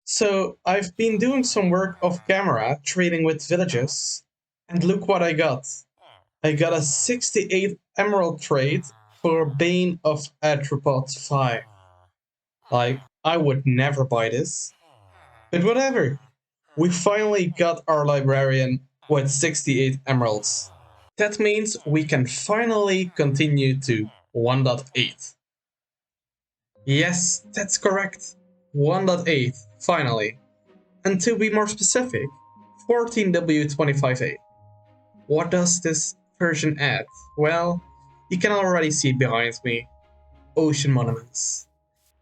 So I've been doing some work off camera, trading with villages, and look what I got. I got a 68 emerald trade for a Bane of Arthropod 5. Like, I would never buy this. But whatever. We finally got our librarian with 68 emeralds. That means we can finally continue to 1.8. Yes, that's correct. 1.8, finally. And to be more specific, 14W25A. What does this version add? Well, you can already see behind me, ocean monuments.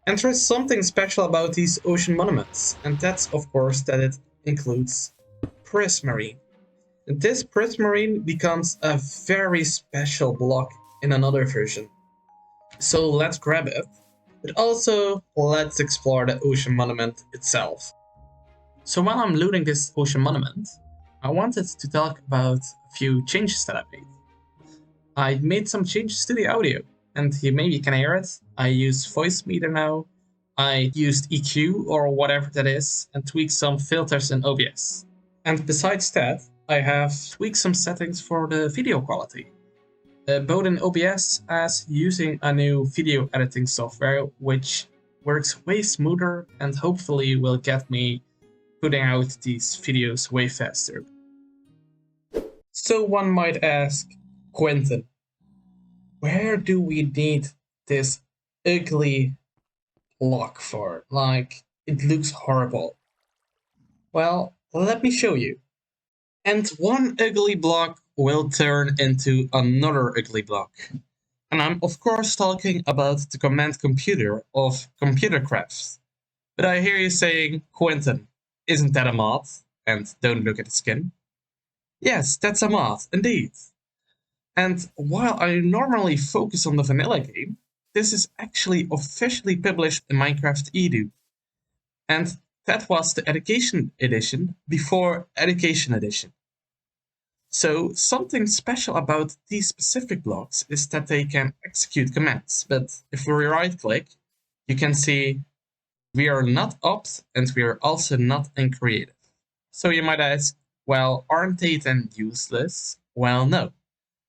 And there is something special about these ocean monuments, and that's of course that it includes prismarine. And this prismarine becomes a very special block in another version. So let's grab it, but also let's explore the ocean monument itself. So while I'm looting this ocean monument, I wanted to talk about a few changes that I made. I made some changes to the audio, and you maybe can hear it. I use voice meter now. I used EQ or whatever that is, and tweaked some filters in OBS. And besides that, I have tweaked some settings for the video quality. Both in OBS as using a new video editing software, which works way smoother and hopefully will get me putting out these videos way faster. So one might ask, Quentin, where do we need this ugly block for? Like, it looks horrible. Well, let me show you. And one ugly block will turn into another ugly block. And I'm of course talking about the command computer of Computercraft. But I hear you saying, Quentin, isn't that a mod? And don't look at the skin. Yes, that's a mod, indeed. And while I normally focus on the vanilla game, this is actually officially published in Minecraft Edu. And that was the Education Edition before Education Edition. So something special about these specific blocks is that they can execute commands. But if we right click, you can see we are not opt and we are also not in creative. So you might ask, well, aren't they then useless? Well, no.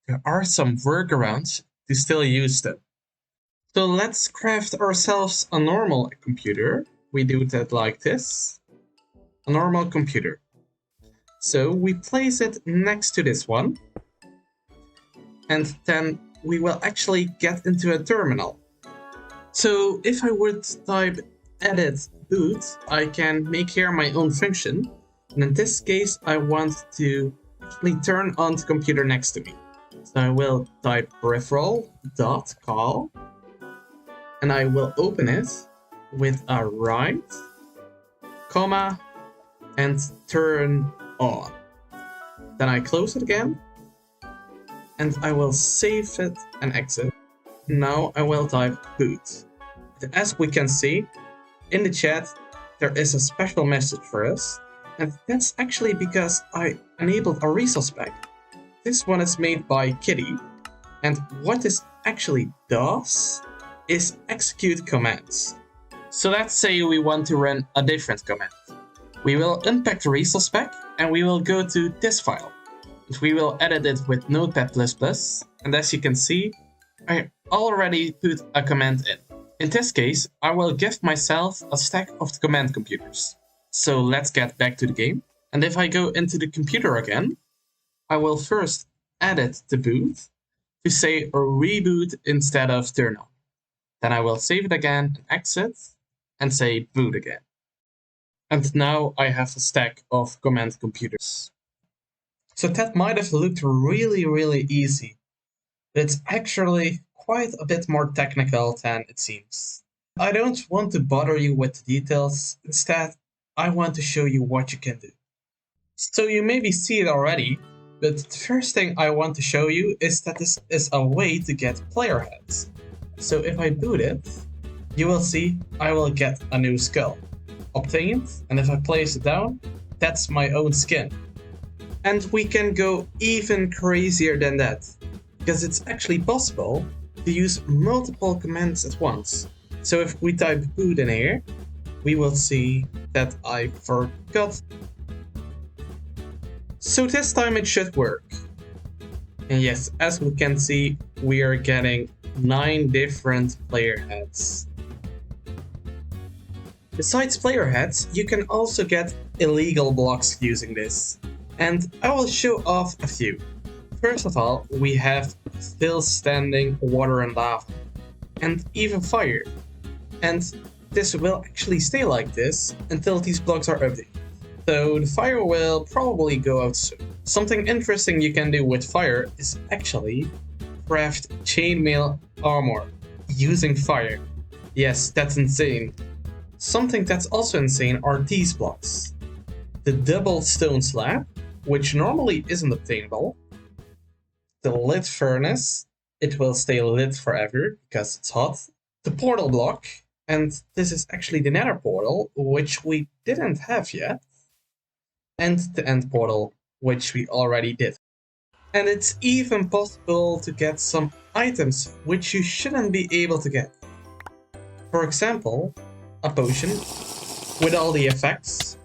There are some workarounds to still use them. So let's craft ourselves a normal computer. We do that like this. A normal computer. So we place it next to this one. And then we will actually get into a terminal. So if I would type edit boot, I can make here my own function. And in this case, I want to actually turn on the computer next to me. So I will type peripheral.call and I will open it with a right, comma, and turn on. Then I close it again and I will save it and exit. Now I will type boot. As we can see in the chat, there is a special message for us. And that's actually because I enabled a resource pack. This one is made by Kitty. And what this actually does is execute commands. So let's say we want to run a different command. We will unpack the resource pack and we will go to this file. And we will edit it with Notepad++. And as you can see, I already put a command in. In this case, I will give myself a stack of the command computers. So let's get back to the game. And if I go into the computer again, I will first edit the boot to say a reboot instead of turn on. Then I will save it again and exit and say boot again. And now I have a stack of command computers. So that might have looked really easy, but it's actually quite a bit more technical than it seems. I don't want to bother you with the details. Instead, I want to show you what you can do. So you maybe see it already, but the first thing I want to show you is that this is a way to get player heads. So if I boot it, you will see I will get a new skull. Obtained, and if I place it down, that's my own skin. And we can go even crazier than that, because it's actually possible to use multiple commands at once. So if we type boot in here, we will see that I forgot. So this time it should work. And yes, as we can see, we are getting 9 different player heads. Besides player heads, you can also get illegal blocks using this. And I will show off a few. First of all, we have still standing water and lava, and even fire. And this will actually stay like this until these blocks are updated. So the fire will probably go out soon. Something interesting you can do with fire is actually craft chainmail armor using fire. Yes, that's insane. Something that's also insane are these blocks. The double stone slab, which normally isn't obtainable. The lit furnace, it will stay lit forever because it's hot. The portal block, and this is actually the nether portal, which we didn't have yet. And the end portal, which we already did. And it's even possible to get some items which you shouldn't be able to get. For example, a potion with all the effects,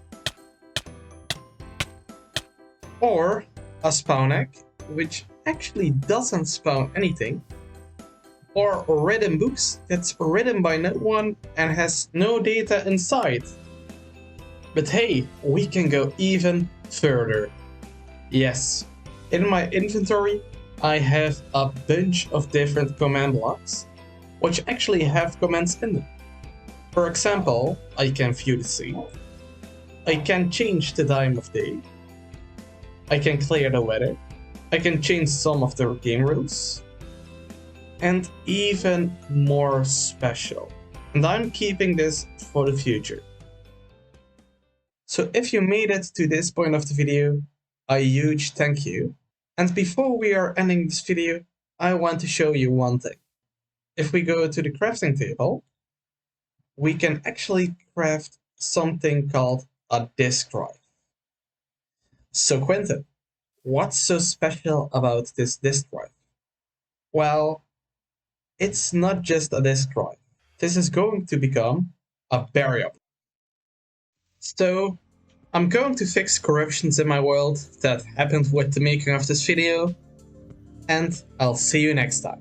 or a spawn egg, which actually doesn't spawn anything, or written books that's written by no one and has no data inside. But hey, we can go even further. Yes, in my inventory I have a bunch of different command blocks, which actually have commands in them. For example, I can view the scene, I can change the time of day, I can clear the weather, I can change some of the game rules, and even more special. And I'm keeping this for the future. So if you made it to this point of the video, a huge thank you. And before we are ending this video, I want to show you one thing. If we go to the crafting table, we can actually craft something called a disk drive. So Quentin, what's so special about this disk drive? Well, it's not just a disk drive. This is going to become a variable. So I'm going to fix corruptions in my world that happened with the making of this video, and I'll see you next time.